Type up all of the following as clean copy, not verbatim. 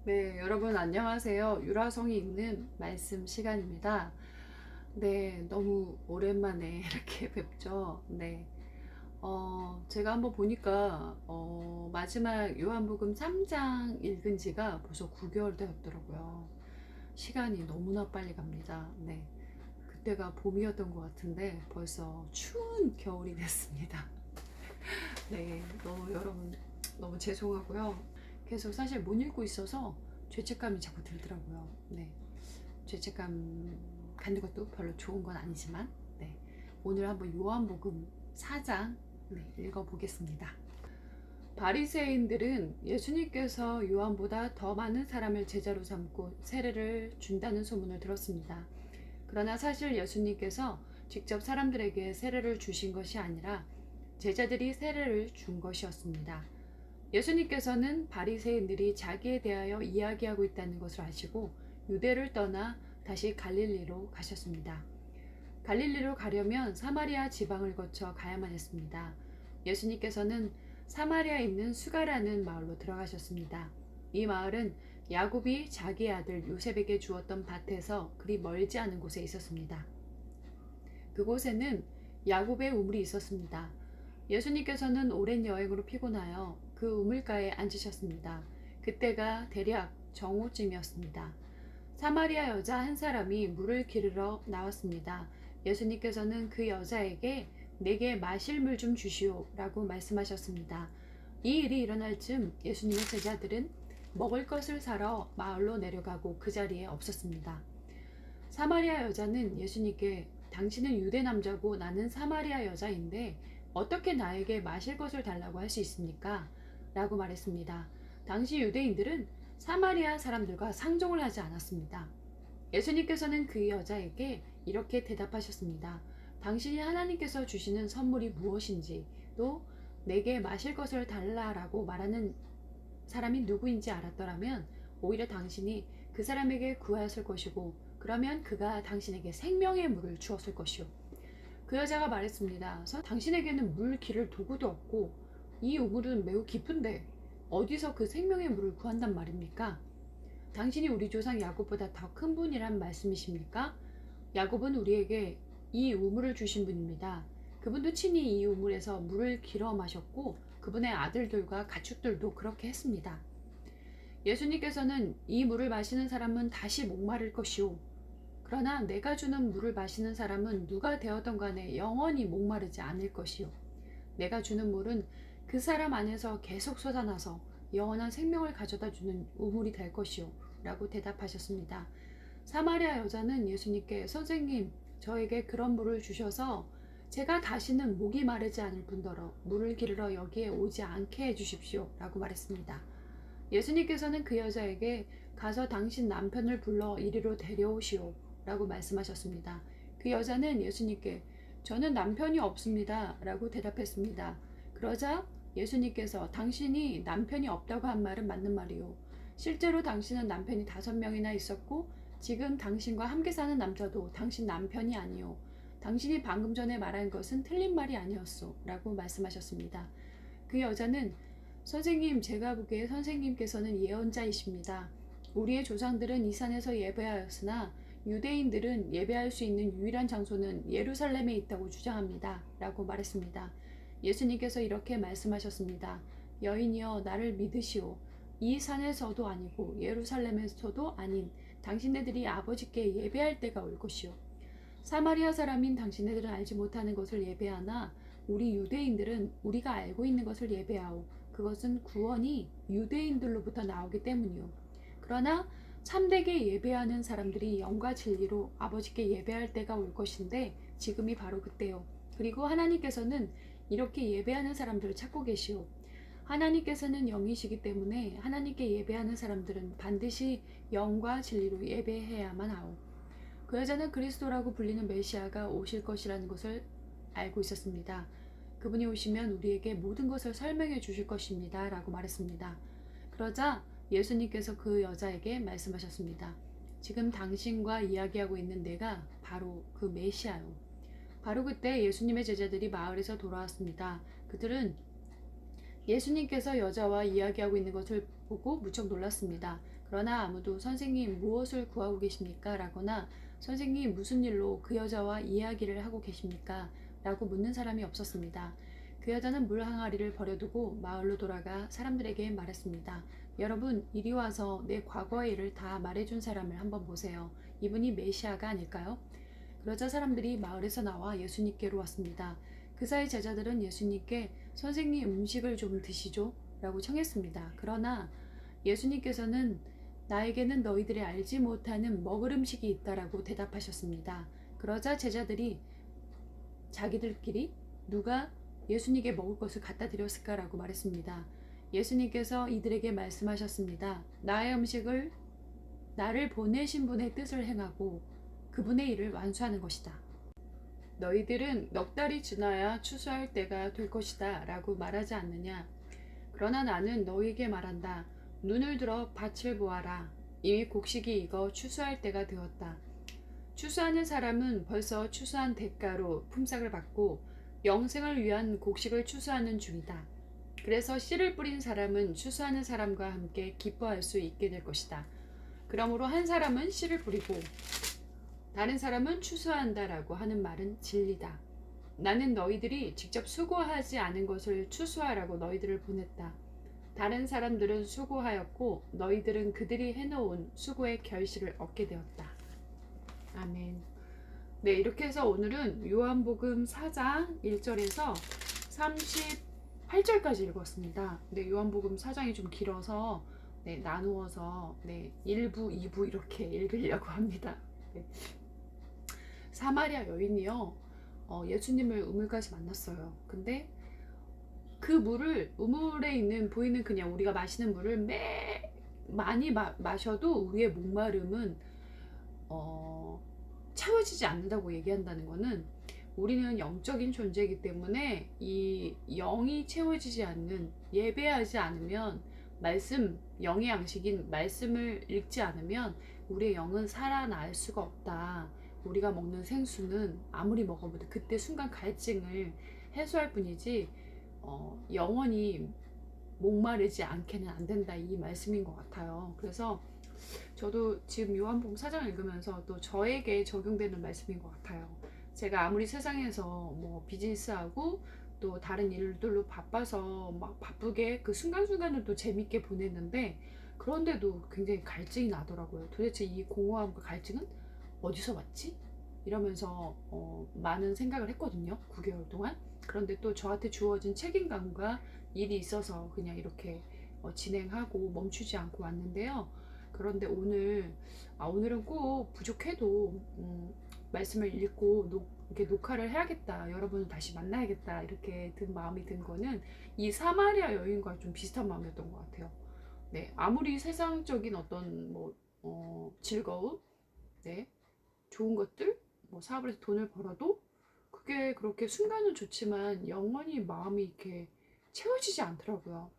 네, 여러분 안녕하세요. 유라성이 있는 말씀 시간입니다. 네, 너무 오랜만에 이렇게 뵙죠. 네. 제가 한번 보니까, 마지막 요한복음 3장 읽은 지가 벌써 9개월 되었더라고요. 시간이 너무나 빨리 갑니다. 네. 그때가 봄이었던 것 같은데 벌써 추운 겨울이 됐습니다. 네, 너무 여러분 너무 죄송하고요. 계속 사실 못 읽고 있어서 죄책감이 자꾸 들더라고요. 네, 죄책감 갖는 것도 별로 좋은 건 아니지만, 네, 오늘 한번 요한복음 4장 읽어보겠습니다. 바리새인들은 예수님께서 요한보다 더 많은 사람을 제자로 삼고 세례를 준다는 소문을 들었습니다. 그러나 사실 예수님께서 직접 사람들에게 세례를 주신 것이 아니라 제자들이 세례를 준 것이었습니다. 예수님께서는 바리새인들이 자기에 대하여 이야기하고 있다는 것을 아시고 유대를 떠나 다시 갈릴리로 가셨습니다. 갈릴리로 가려면 사마리아 지방을 거쳐 가야만 했습니다. 예수님께서는 사마리아에 있는 수가라는 마을로 들어가셨습니다. 이 마을은 야곱이 자기 아들 요셉에게 주었던 밭에서 그리 멀지 않은 곳에 있었습니다. 그곳에는 야곱의 우물이 있었습니다. 예수님께서는 오랜 여행으로 피곤하여 그 우물가에 앉으셨습니다. 그때가 대략 정오쯤이었습니다. 사마리아 여자 한 사람이 물을 기르러 나왔습니다. 예수님께서는 그 여자에게 내게 마실 물 좀 주시오 라고 말씀하셨습니다. 이 일이 일어날 즈음 예수님의 제자들은 먹을 것을 사러 마을로 내려가고 그 자리에 없었습니다. 사마리아 여자는 예수님께 당신은 유대 남자고 나는 사마리아 여자인데 어떻게 나에게 마실 것을 달라고 할 수 있습니까? 라고 말했습니다. 당시 유대인들은 사마리아 사람들과 상종을 하지 않았습니다. 예수님께서는 그 여자에게 이렇게 대답하셨습니다. 당신이 하나님께서 주시는 선물이 무엇인지 또 내게 마실 것을 달라라고 말하는 사람이 누구인지 알았더라면 오히려 당신이 그 사람에게 구하였을 것이고 그러면 그가 당신에게 생명의 물을 주었을 것이요. 그 여자가 말했습니다. 당신에게는 물 기를 도구도 없고 이 우물은 매우 깊은데 어디서 그 생명의 물을 구한단 말입니까? 당신이 우리 조상 야곱보다 더 큰 분이란 말씀이십니까? 야곱은 우리에게 이 우물을 주신 분입니다. 그분도 친히 이 우물에서 물을 길어 마셨고 그분의 아들들과 가축들도 그렇게 했습니다. 예수님께서는 이 물을 마시는 사람은 다시 목마를 것이요. 그러나 내가 주는 물을 마시는 사람은 누가 되었던 간에 영원히 목마르지 않을 것이요. 내가 주는 물은 그 사람 안에서 계속 솟아나서 영원한 생명을 가져다 주는 우물이 될 것이요. 라고 대답하셨습니다. 사마리아 여자는 예수님께 선생님, 저에게 그런 물을 주셔서 제가 다시는 목이 마르지 않을 뿐더러 물을 기르러 여기에 오지 않게 해주십시오. 라고 말했습니다. 예수님께서는 그 여자에게 가서 당신 남편을 불러 이리로 데려오시오. 라고 말씀하셨습니다. 그 여자는 예수님께 저는 남편이 없습니다. 라고 대답했습니다. 그러자 예수님께서 당신이 남편이 없다고 한 말은 맞는 말이요. 실제로 당신은 남편이 5명이나 있었고 지금 당신과 함께 사는 남자도 당신 남편이 아니요. 당신이 방금 전에 말한 것은 틀린 말이 아니었소. 라고 말씀하셨습니다. 그 여자는 선생님, 제가 보기에 선생님께서는 예언자이십니다. 우리의 조상들은 이 산에서 예배하였으나 유대인들은 예배할 수 있는 유일한 장소는 예루살렘에 있다고 주장합니다. 라고 말했습니다. 예수님께서 이렇게 말씀하셨습니다. 여인이여 나를 믿으시오. 이 산에서도 아니고 예루살렘에서도 아닌 당신네들이 아버지께 예배할 때가 올 것이오. 사마리아 사람인 당신네들은 알지 못하는 것을 예배하나 우리 유대인들은 우리가 알고 있는 것을 예배하오. 그것은 구원이 유대인들로부터 나오기 때문이오. 그러나 참되게 예배하는 사람들이 영과 진리로 아버지께 예배할 때가 올 것인데 지금이 바로 그때요. 그리고 하나님께서는 이렇게 예배하는 사람들을 찾고 계시오. 하나님께서는 영이시기 때문에 하나님께 예배하는 사람들은 반드시 영과 진리로 예배해야만 하오. 그 여자는 그리스도라고 불리는 메시아가 오실 것이라는 것을 알고 있었습니다. 그분이 오시면 우리에게 모든 것을 설명해 주실 것입니다. 라고 말했습니다. 그러자 예수님께서 그 여자에게 말씀하셨습니다. 지금 당신과 이야기하고 있는 내가 바로 그 메시아요. 바로 그때 예수님의 제자들이 마을에서 돌아왔습니다. 그들은 예수님께서 여자와 이야기하고 있는 것을 보고 무척 놀랐습니다. 그러나 아무도 선생님 무엇을 구하고 계십니까? 라거나 선생님 무슨 일로 그 여자와 이야기를 하고 계십니까? 라고 묻는 사람이 없었습니다. 그 여자는 물 항아리를 버려두고 마을로 돌아가 사람들에게 말했습니다. 여러분, 이리 와서 내 과거의 일을 다 말해준 사람을 한번 보세요. 이분이 메시아가 아닐까요? 그러자 사람들이 마을에서 나와 예수님께로 왔습니다. 그 사이 제자들은 예수님께 선생님 음식을 좀 드시죠? 라고 청했습니다. 그러나 예수님께서는 나에게는 너희들이 알지 못하는 먹을 음식이 있다라고 대답하셨습니다. 그러자 제자들이 자기들끼리 누가 예수님께 먹을 것을 갖다 드렸을까라고 말했습니다. 예수님께서 이들에게 말씀하셨습니다. 나의 음식을 나를 보내신 분의 뜻을 행하고 그분의 일을 완수하는 것이다. 너희들은 넉 달이 지나야 추수할 때가 될 것이다 라고 말하지 않느냐. 그러나 나는 너희에게 말한다. 눈을 들어 밭을 보아라. 이미 곡식이 익어 추수할 때가 되었다. 추수하는 사람은 벌써 추수한 대가로 품삯을 받고 영생을 위한 곡식을 추수하는 중이다. 그래서 씨를 뿌린 사람은 추수하는 사람과 함께 기뻐할 수 있게 될 것이다. 그러므로 한 사람은 씨를 뿌리고 다른 사람은 추수한다라고 하는 말은 진리다. 나는 너희들이 직접 수고하지 않은 것을 추수하라고 너희들을 보냈다. 다른 사람들은 수고하였고 너희들은 그들이 해놓은 수고의 결실을 얻게 되었다. 아멘. 네, 이렇게 해서 오늘은 요한복음 4장 1절에서 38절까지 읽었습니다. 네, 요한복음 4장이 좀 길어서 네, 나누어서 1부, 2부 이렇게 읽으려고 합니다. 네. 사마리아 여인이요, 예수님을 우물가에서 만났어요. 근데 그 물을, 우물에 있는 보이는 그냥 우리가 마시는 물을 많이 마셔도 우리의 목마름은 채워지지 않는다고 얘기한다는 거는 우리는 영적인 존재이기 때문에 이 영이 채워지지 않는, 예배하지 않으면, 영의 양식인 말씀을 읽지 않으면 우리의 영은 살아날 수가 없다. 우리가 먹는 생수는 아무리 먹어도 그때 순간 갈증을 해소할 뿐이지 영원히 목마르지 않게는 안 된다, 이 말씀인 것 같아요. 그래서 저도 지금 요한복음 4장 읽으면서 또 저에게 적용되는 말씀인 것 같아요. 제가 아무리 세상에서 뭐 비즈니스하고 또 다른 일들로 바빠서 막 바쁘게 그 순간순간을 또 재밌게 보냈는데, 그런데도 굉장히 갈증이 나더라고요. 도대체 이 공허함과 갈증은 어디서 왔지? 이러면서 많은 생각을 했거든요. 9개월 동안. 그런데 또 저한테 주어진 책임감과 일이 있어서 그냥 이렇게 진행하고 멈추지 않고 왔는데요. 그런데 오늘은 꼭 부족해도 말씀을 읽고 이렇게 녹화를 해야겠다, 여러분을 다시 만나야겠다, 이렇게 든 마음이 든 거는 이 사마리아 여인과 좀 비슷한 마음이었던 것 같아요. 네, 아무리 세상적인 어떤 즐거움, 네, 좋은 것들, 뭐 사업을 해서 돈을 벌어도 그게 그렇게 순간은 좋지만 영원히 마음이 이렇게 채워지지 않더라고요.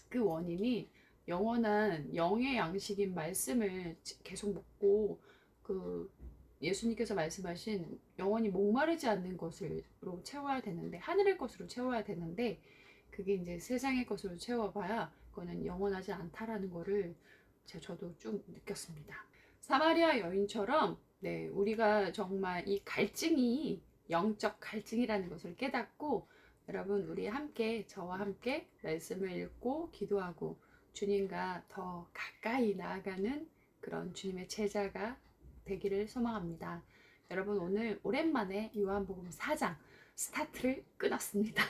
그 원인이 영원한 영의 양식인 말씀을 계속 먹고 그 예수님께서 말씀하신 영원히 목마르지 않는 것으로 채워야 되는데, 하늘의 것으로 채워야 되는데, 그게 이제 세상의 것으로 채워봐야 그거는 영원하지 않다라는 거를 저도 쭉 느꼈습니다. 사마리아 여인처럼 네, 우리가 정말 이 갈증이 영적 갈증이라는 것을 깨닫고, 여러분 우리 함께, 저와 함께 말씀을 읽고 기도하고 주님과 더 가까이 나아가는 그런 주님의 제자가 되기를 소망합니다. 여러분, 오늘 오랜만에 요한복음 4장 스타트를 끊었습니다.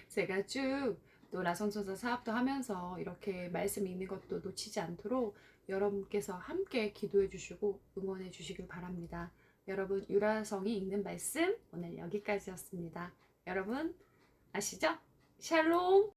제가 쭉 또 나성천사 사업도 하면서 이렇게 말씀 읽는 것도 놓치지 않도록 여러분께서 함께 기도해 주시고 응원해 주시길 바랍니다. 여러분, 유라성이 읽는 말씀 오늘 여기까지였습니다. 여러분 아시죠? 샬롬.